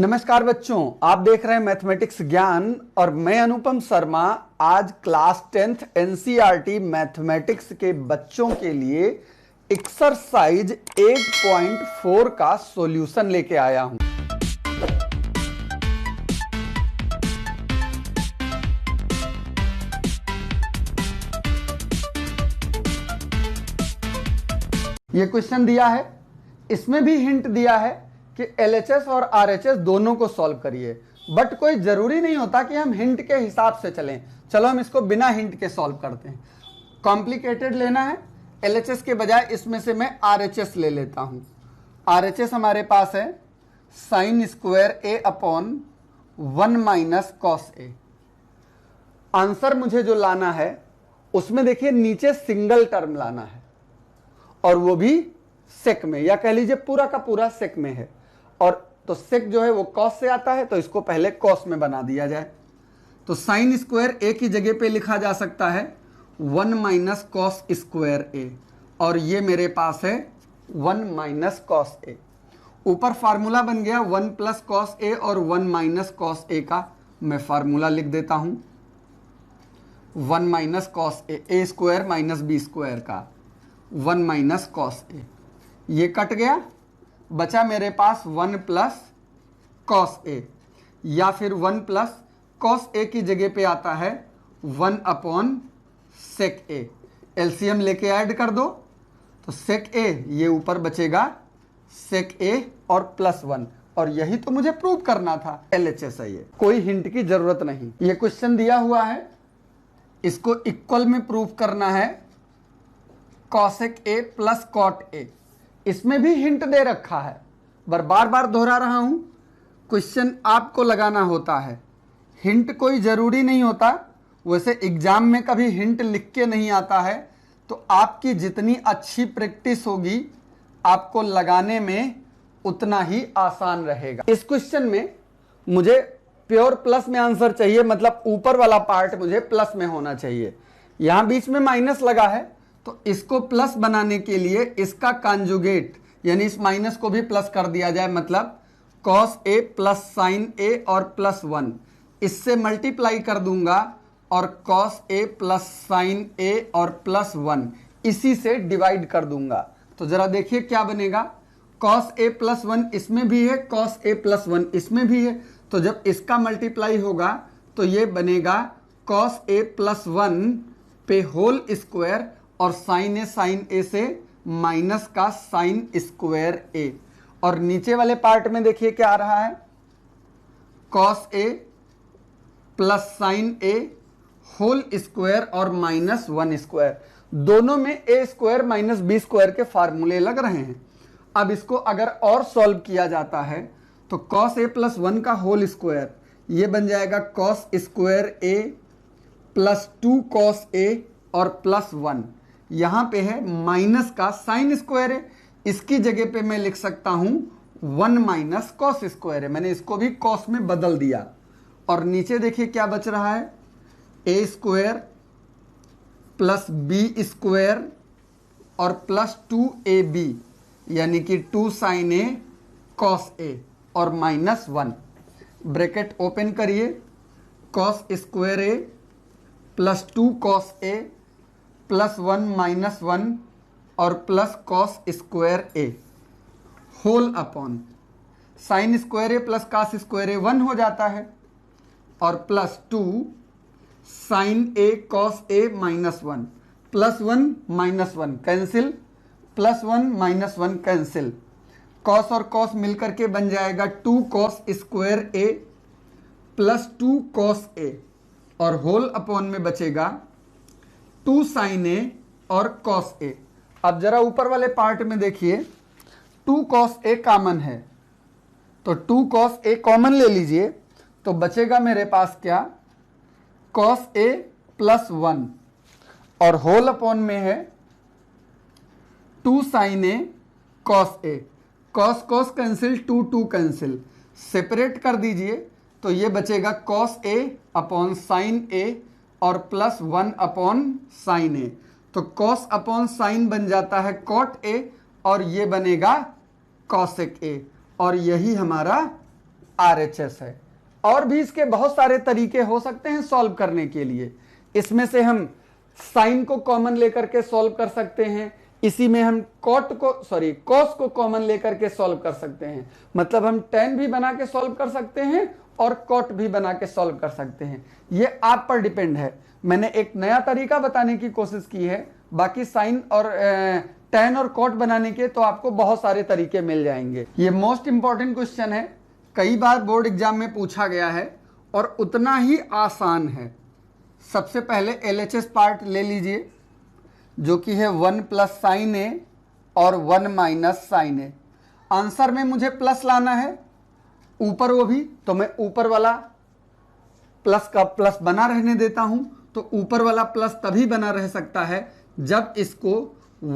नमस्कार बच्चों, आप देख रहे हैं मैथमेटिक्स ज्ञान और मैं अनुपम शर्मा। आज क्लास 10th एनसीईआरटी मैथमेटिक्स के बच्चों के लिए एक्सरसाइज 8.4 का सॉल्यूशन लेके आया हूं। ये क्वेश्चन दिया है, इसमें भी हिंट दिया है कि LHS और RHS दोनों को सॉल्व करिए, बट कोई जरूरी नहीं होता कि हम हिंट के हिसाब से चलें। चलो हम इसको बिना हिंट के सॉल्व करते हैं। कॉम्प्लिकेटेड लेना है, LHS के बजाय इसमें से मैं RHS ले लेता हूं। RHS हमारे पास है sign square A upon 1 minus cos A। Answer मुझे जो लाना है उसमें देखिए नीचे सिंगल टर्म लाना है और वो भी सेक में, या कह लीजिए पूरा का पूरा सेक में है। और तो सेक जो है वो कॉस से आता है, तो इसको पहले कॉस में बना दिया जाए। तो साइन स्क्वायर ए की जगह पे लिखा जा सकता है 1 माइनस कॉस स्क्वायर ए, और ये मेरे पास है 1 माइनस कॉस ए। ऊपर फार्मूला बन गया 1 प्लस कॉस ए और 1 माइनस कॉस ए का। मैं फार्मूला लिख देता हूं 1 minus cos A square minus B square का 1 माइनस कॉस ए। ये कट गया, बचा मेरे पास 1 प्लस कॉस ए, या फिर 1 प्लस कॉस ए की जगह पे आता है 1 अपॉन सेक ए। एलसीएम लेके ऐड कर दो तो सेक ए, ये ऊपर बचेगा सेक ए और प्लस 1, और यही तो मुझे प्रूव करना था। LHS है ये, कोई हिंट की जरूरत नहीं। ये क्वेश्चन दिया हुआ है, इसको इक्वल में प्रूव करना है cosec A plus cot A. इसमें भी हिंट दे रखा है, पर बार बार दोहरा रहा हूं, क्वेश्चन आपको लगाना होता है, हिंट कोई जरूरी नहीं होता। वैसे एग्जाम में कभी हिंट लिख के नहीं आता है, तो आपकी जितनी अच्छी प्रैक्टिस होगी आपको लगाने में उतना ही आसान रहेगा। इस क्वेश्चन में मुझे प्योर प्लस में आंसर चाहिए, मतलब ऊपर वाला पार्ट मुझे प्लस में होना चाहिए। यहां बीच में माइनस लगा है, तो इसको प्लस बनाने के लिए इसका कॉन्जुगेट यानी इस माइनस को भी प्लस कर दिया जाए, मतलब cos a plus sign a और प्लस 1, इससे मल्टीप्लाई कर दूंगा और cos a plus sign a और प्लस 1 इसी से डिवाइड कर दूंगा। तो जरा देखिए क्या बनेगा, कॉस ए प्लस 1 इसमें भी है, कॉस ए प्लस 1 इसमें भी है, तो जब इसका मल्टीप्लाई होगा तो ये बनेगा कॉस ए प्लस 1 पे होल स्क्वायर और साइन ए से माइनस का साइन स्क्वायर ए। और नीचे वाले पार्ट में देखिए क्या आ रहा है, cos a plus sign A whole square और माइनस 1 स्क्वायर। दोनों में ए स्क्वायर माइनस बी स्क्वायर के फार्मूले लग रहे हैं। अब इसको अगर और सॉल्व किया जाता है तो कॉस ए प्लस 1 का होल स्क्वायर ये बन जाएगा cos square a plus 2 cos a और प्लस 1। यहां पे है माइनस का साइन स्क्वायर है, इसकी जगह पे मैं लिख सकता हूं 1 माइनस कॉस स्क्वायर है। मैंने इसको भी कॉस में बदल दिया। और नीचे देखिए क्या बच रहा है, a square plus B square और प्लस 2ab, यानी कि 2 साइन ए कॉस ए और माइनस 1। ब्रैकेट ओपन करिए, cos square a plus 2 cos a plus 1 minus 1 और plus cos square a whole upon sine square a plus cos square a 1 हो जाता है, और plus 2 sine a cos a minus 1, plus 1 minus 1 cancel, plus 1 minus 1 cancel. Cos और cos मिलकर के बन जाएगा 2 cos square a plus 2 cos a, और होल अपॉन में बचेगा 2 साइन ए और कॉस ए। अब जरा ऊपर वाले पार्ट में देखिए 2 कॉस ए कॉमन है, तो 2 कॉस ए कॉमन ले लीजिए, तो बचेगा मेरे पास क्या, कॉस ए प्लस 1, और होल अपॉन में है 2 sine a cos a. Cos cos cancel, 2 2 cancel, separate कर दीजिए, तो ये बचेगा cos a upon sine a और प्लस 1 अपॉन साइन ए। तो कॉस अपॉन साइन बन जाता है कॉट ए, और ये बनेगा कॉसेक ए, और यही हमारा RHS है। और भी इसके बहुत सारे तरीके हो सकते हैं सॉल्व करने के लिए। इसमें से हम साइन को कॉमन लेकर के सॉल्व कर सकते हैं, इसी में हम कॉस को कॉमन लेकर के सॉल्व कर सकते हैं। मतलब हम tan भी बना के सॉल्व कर सकते हैं और कॉट भी बना के सॉल्व कर सकते हैं। ये आप पर डिपेंड है। मैंने एक नया तरीका बताने की कोशिश की है, बाकी साइन और tan और कॉट बनाने के तो आपको बहुत सारे तरीके मिल जाएंगे। ये मोस्ट इंपॉर्टेंट क्वेश्चन है, कई बार बोर्ड एग्जाम में पूछा गया है और उतना ही आसान है। सबसे पहले LHS पार्ट ले लीजिए, जो कि है 1 प्लस साइन ए और 1 माइनस साइन ए। आंसर में मुझे प्लस लाना है, ऊपर वो भी, तो मैं ऊपर वाला प्लस का प्लस बना रहने देता हूं। तो ऊपर वाला प्लस तभी बना रह सकता है जब इसको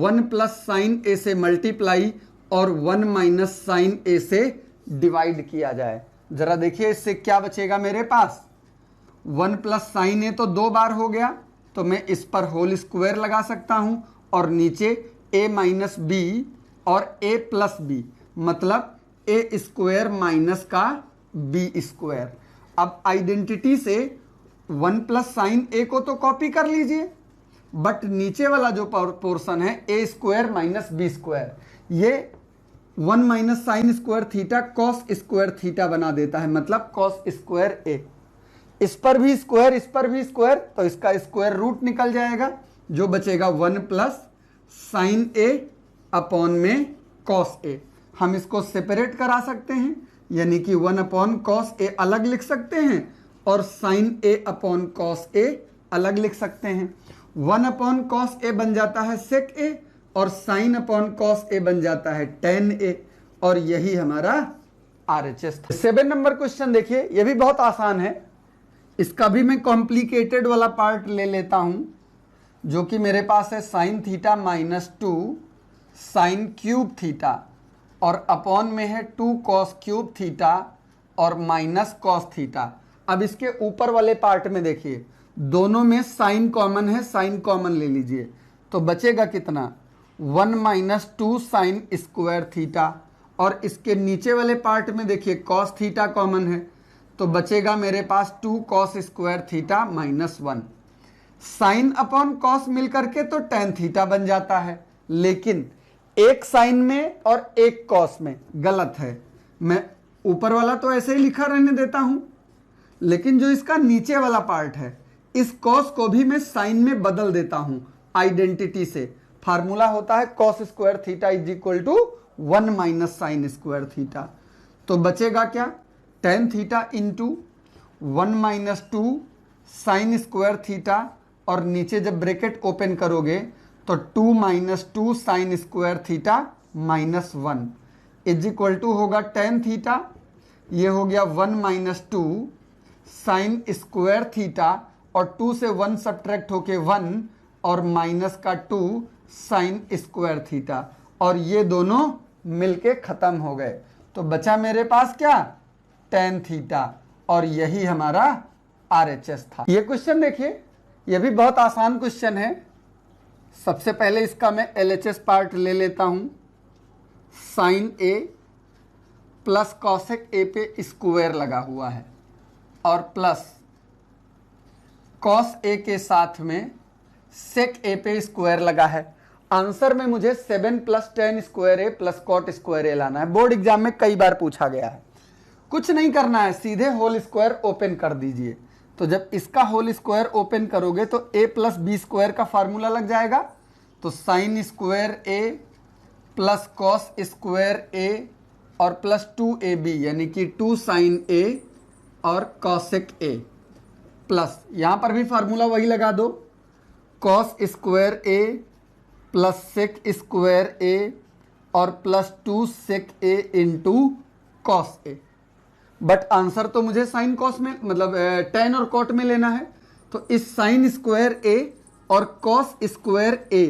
1 प्लस साइन ए से मल्टीप्लाई और 1 माइनस साइन ए से डिवाइड किया जाए। जरा देखिए इससे क्या बचेगा मेरे पास। 1 प्लस साइन ए तो 2 बार हो गया, तो मैं इस पर होल स्क्वायर लगा सकता हूं और नीचे a माइनस बी और a प्लस बी, मतलब a स्क्वायर माइनस का b स्क्वायर। अब आइडेंटिटी से 1 प्लस साइन ए को तो कॉपी कर लीजिए, बट नीचे वाला जो पोर्शन है a square minus B square, ये 1 minus sine square theta cos square theta बना देता है, मतलब कॉस स्क्वायर ए। इस पर भी स्क्वायर, इस पर भी स्क्वायर, तो इसका स्क्वायर रूट निकल जाएगा, जो बचेगा 1 प्लस साइन ए अपॉन में कॉस ए। हम इसको सेपरेट करा सकते हैं, यानी कि 1 अपॉन कॉस ए अलग लिख सकते हैं और sign A upon cos A अलग लिख सकते हैं। 1 अपॉन कॉस ए बन जाता है सेक ए और साइन अपॉन कॉस ए बन जाता है tan ए, और यही हमारा RHS था। 7 नंबर क्वेश्चन देखिए, यह भी बहुत आसान है। इसका भी मैं कॉम्प्लिकेटेड वाला पार्ट ले लेता हूं, जो कि मेरे पास है sine theta minus 2 sine cube theta और अपॉन में है 2 कॉस क्यूब थीटा और माइनस कॉस थीटा। अब इसके ऊपर वाले पार्ट में देखिए, दोनों में साइन कॉमन है, साइन कॉमन ले लीजिए, तो बचेगा कितना 1 माइनस 2 साइन स्क्वायर थीटा। और इसके नीचे वाले पार्ट में देखिए कॉस थीटा कॉमन है, तो बचेगा मेरे पास 2 cos square theta minus 1। Sign upon cos मिलकर के तो tan थीटा बन जाता है, लेकिन एक साइन में और एक कॉस में गलत है। मैं ऊपर वाला तो ऐसे ही लिखा रहने देता हूं, लेकिन जो इसका नीचे वाला पार्ट है, इस कॉस को भी मैं साइन में बदल देता हूं आइडेंटिटी से। फार्मूला होता है cos square theta is equal to 1 minus sine square theta. तो बचेगा क्या, tan theta into 1 minus 2 sine square theta, और नीचे जब ब्रैकेट ओपन करोगे तो 2 minus 2 sine square theta minus 1 is equal to होगा tan थीटा, ये हो गया 1 माइनस 2 साइन स्क्वायर थीटा, और 2 से 1 सब्ट्रैक्ट होके 1 और माइनस का 2 साइन स्क्वायर थीटा, और ये दोनों मिलके खत्म हो गए। तो बचा मेरे पास क्या, tan थीटा, और यही हमारा RHS था। ये क्वेश्चन देखिए, ये भी बहुत आसान क्वेश्चन है। सबसे पहले इसका मैं LHS पार्ट ले लेता हूं। Sine A plus cosec A पे स्क्वायर लगा हुआ है और प्लस कॉस ए के साथ में सेक ए पे स्क्वायर लगा है। आंसर में मुझे 7 plus tan square a plus cot square ए लाना है। बोर्ड एग्जाम में कई बार पूछा गया है। कुछ नहीं करना है, सीधे होल स्क्वायर ओपन कर दीजिए। तो जब इसका होल स्क्वायर ओपन करोगे तो a प्लस बी स्क्वायर का फार्मूला लग जाएगा। तो sine square a plus cos square a और प्लस 2ab, यानी कि 2 साइन a और कॉसेक a, प्लस यहाँ पर भी फार्मूला वही लगा दो, cos square a plus sec square a और plus 2 sec a into cos a। But answer तो मुझे साइन कॉस में, मतलब tan और कॉट में लेना है। तो इस साइन स्क्वायर a और कॉस स्क्वायर a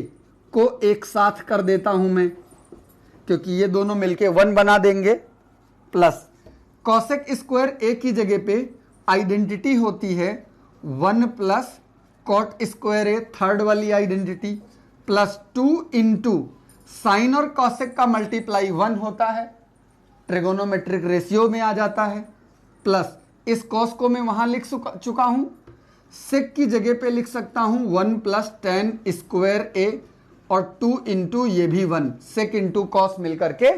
को एक साथ कर देता हूं मैं, क्योंकि ये दोनों मिलके 1 बना देंगे, प्लस कॉसेक स्क्वायर a की जगह पे आइडेंटिटी होती है 1 plus cot square a, third वाली आइडेंटिटी, प्लस 2 इंटू साइन और कॉसेक का मल्टीप्लाई 1 होता है, ट्रिगोनोमेट्रिक रेशियो में आ जाता है, प्लस इस कॉस को मैं वहां लिख चुका हूं, सेक की जगह पे लिख सकता हूं 1 प्लस टेन स्क्वायर ए और 2 इंटू ये भी 1, सेक इंटू कॉस मिलकर के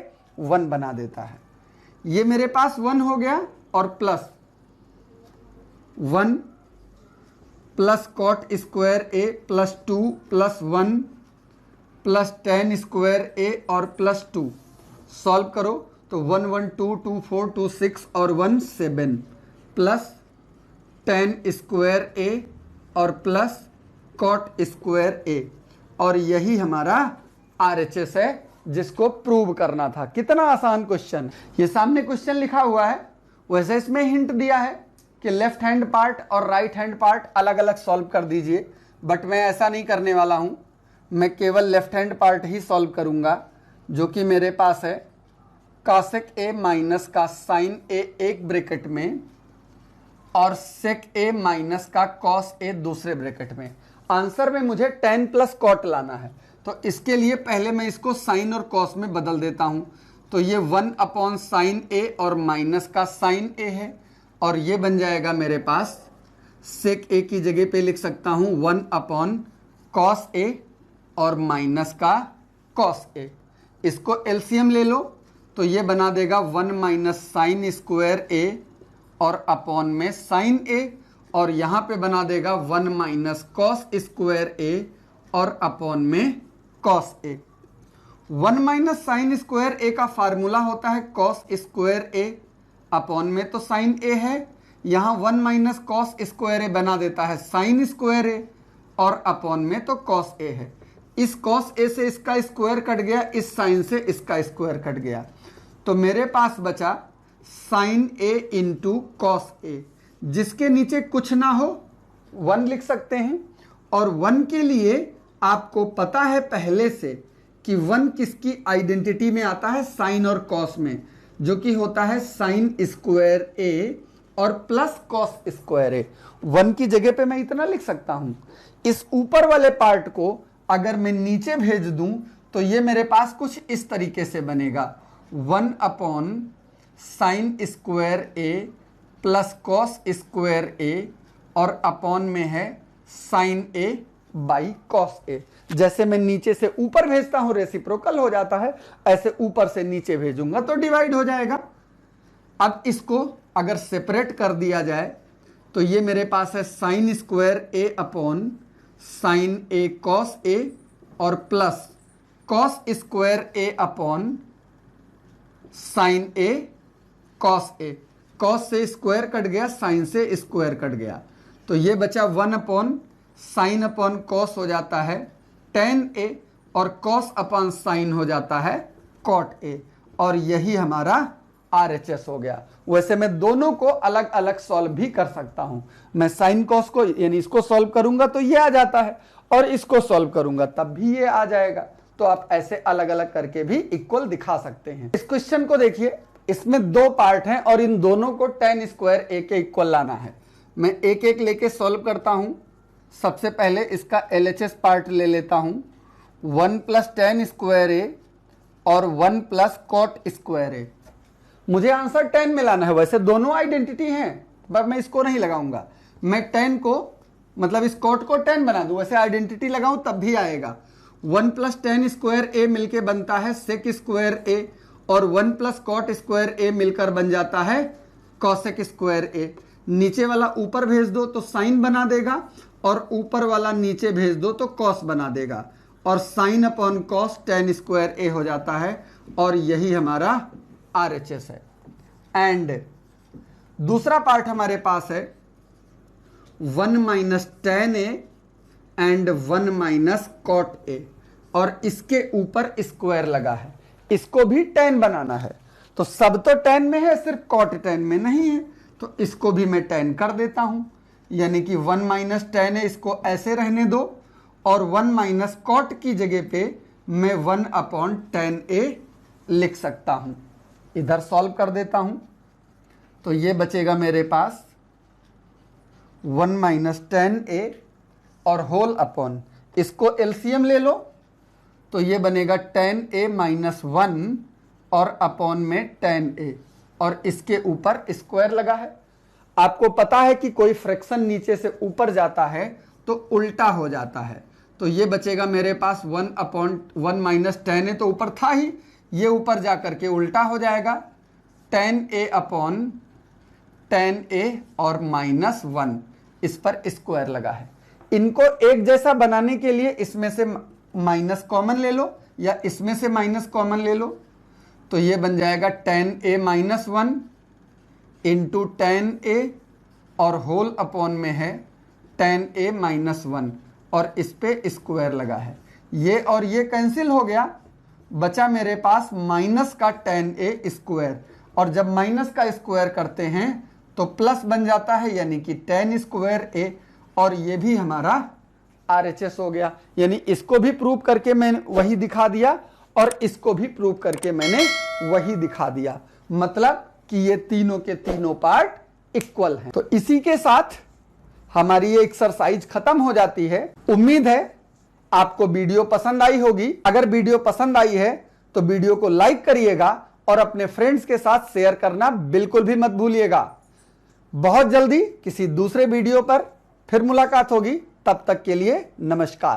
1 बना देता है। ये मेरे पास 1 हो गया और plus 1 plus cot square a plus 2 plus 1 plus tan square a और प्लस 2। सॉल्व करो तो 1 1 2 2 4 2 6 और 1 7 प्लस टेन स्क्वायर ए और प्लस कॉट स्क्वायर ए, और यही हमारा RHS है जिसको प्रूव करना था। कितना आसान क्वेश्चन। ये सामने क्वेश्चन लिखा हुआ है, वैसे इसमें हिंट दिया है कि लेफ्ट हैंड पार्ट और राइट हैंड पार्ट अलग अलग सॉल्व कर दीजिए, बट मैं ऐसा नहीं करने वाला हूं। मैं केवल लेफ्ट हैंड पार्ट ही सॉल्व करूंगा, जो कि मेरे पास है कासेक ए माइनस का साइन ए एक ब्रैकेट में और सेक ए माइनस का कॉस ए दूसरे ब्रैकेट में। आंसर में मुझे टेन प्लस कॉट लाना है, तो इसके लिए पहले मैं इसको साइन और कॉस में बदल देता हूं। तो ये 1 अपॉन साइन ए और माइनस का साइन ए है, और ये बन जाएगा मेरे पास सेक ए की जगह पे लिख सकता हूं 1 अपॉन कॉस ए और माइनस का कॉस ए। इसको एलसीएम ले लो तो ये बना देगा 1 माइनस साइन स्क्वायर ए और अपॉन में साइन ए, और यहां पे बना देगा 1 माइनस कॉस स्क्वायर ए और अपॉन में cos A. 1 minus sine square ए का फार्मूला होता है कॉस स्क्वायर ए, अपॉन में तो साइन ए है, यहां 1 माइनस कॉस स्क्वायर ए बना देता है साइन स्क्वायर ए, और अपॉन में तो कॉस ए है। इस कॉस ए से इसका स्क्वायर कट गया, इस साइन से इसका स्क्वायर कट गया, तो मेरे पास बचा sign A into cos A, जिसके नीचे कुछ ना हो 1 लिख सकते हैं। और 1 के लिए आपको पता है पहले से कि 1 किसकी आइडेंटिटी में आता है, साइन और कॉस में, जो कि होता है साइन स्क्वायर ए और प्लस कॉस स्क्वायर ए। 1 की जगह पे मैं इतना लिख सकता हूं। इस ऊपर वाले पार्ट को अगर मैं नीचे भेज दूं तो ये मेरे पास कुछ इस तरीके से बनेगा 1 upon sine square a plus cos square a और अपॉन में है sign A by cos A. जैसे मैं नीचे से ऊपर भेजता हूं रेसिप्रोकल हो जाता है, ऐसे ऊपर से नीचे भेजूंगा तो डिवाइड हो जाएगा। अब इसको अगर सेपरेट कर दिया जाए तो ये मेरे पास है sign square A upon sine a cos a और plus cos square A upon sine a cos a. Cos से स्क्वायर कट गया, साइन से स्क्वायर कट गया, तो ये बचा 1 अपॉन साइन अपॉन कॉस हो जाता है टेन ए, और कॉस अपॉन साइन हो जाता है कॉट ए, और यही हमारा RHS हो गया। वैसे मैं दोनों को अलग अलग सॉल्व भी कर सकता हूं। मैं साइन कॉस को यानी इसको सॉल्व करूंगा तो ये आ जाता है, और इसको सॉल्व करूंगा तब भी ये आ जाएगा। तो आप ऐसे अलग अलग करके भी इक्वल दिखा सकते हैं। इस क्वेश्चन को देखिए, इसमें 2 पार्ट हैं और इन दोनों को टेन स्क्वायर ए के इक्वल लाना है। मैं एक एक लेके सॉल्व करता हूं। सबसे पहले इसका LHS पार्ट ले लेता हूं, 1 प्लस टेन स्क्वायर ए और 1 प्लस कॉट स्क्वायर ए। मुझे आंसर 10 में लाना है। वैसे दोनों आइडेंटिटी हैं, पर मैं इसको नहीं लगाऊंगा। मैं 10 को मतलब इस कॉट को 10 बना दूं, वैसे आइडेंटिटी लगाऊं तब भी आएगा। 1 प्लस टेन स्क्वायर ए मिलकर बनता है सेक स्क्वायर ए, और 1 प्लस कॉट स्क्वायर ए मिलकर बन जाता है कॉसेक स्क्वायर ए। नीचे वाला ऊपर भेज दो तो साइन बना देगा, और ऊपर वाला नीचे भेज दो तो कॉस बना देगा, और sine upon cos tan square a हो जाता है, और यही हमारा RHS है। एंड दूसरा पार्ट हमारे पास है 1 minus tan A and 1 minus cot A, और इसके ऊपर स्क्वायर लगा है। इसको भी 10 बनाना है, तो सब तो 10 में है, सिर्फ कॉट 10 में नहीं है, तो इसको भी मैं 10 कर देता हूं। यानी कि 1 माइनस टेन है, इसको ऐसे रहने दो, और 1 माइनस कॉट की जगह पे मैं 1 अपॉन टेन ए लिख सकता हूं। इधर सॉल्व कर देता हूं, तो ये बचेगा मेरे पास 1 माइनस टेन ए और होल अपॉन, इसको एलसीएम ले लो तो ये बनेगा टेन ए माइनस 1 और अपॉन में टेन ए। और इसके ऊपर स्क्वायर लगा है। आपको पता है कि कोई फ्रैक्शन नीचे से ऊपर जाता है तो उल्टा हो जाता है, तो ये बचेगा मेरे पास 1/1 माइनस 10a, तो ऊपर था ही, ये ऊपर जा करके उल्टा हो जाएगा 10a/10a और -1, इस पर स्क्वायर लगा है। इनको एक जैसा बनाने के लिए इसमें से माइनस कॉमन ले लो या इसमें से माइनस कॉमन ले लो, तो ये बन जाएगा 10a-1 इंटू 10a और होल अपॉन में है 10a-1 और इस पे स्क्वायर लगा है। ये और ये कैंसिल हो गया, बचा मेरे पास माइनस का 10a स्क्वायर, और जब माइनस का स्क्वायर करते हैं तो प्लस बन जाता है, यानी कि 10 स्क्वायर a, और ये भी हमारा RHS हो गया। यानी इसको भी प्रूव करके मैंने वही दिखा दिया और इसको भी प्रूव करके मैंने वही दिखा दिया, मतलब कि ये तीनों के तीनों पार्ट इक्वल हैं। तो इसी के साथ हमारी ये एक्सरसाइज खत्म हो जाती है। उम्मीद है आपको वीडियो पसंद आई होगी। अगर वीडियो पसंद आई है तो वीडियो को लाइक करिएगा और अपने फ्रेंड्स के साथ शेयर करना बिल्कुल भी मत भूलिएगा। बहुत जल्दी किसी दूसरे वीडियो पर फिर मुलाकात होगी, तब तक के लिए नमस्कार।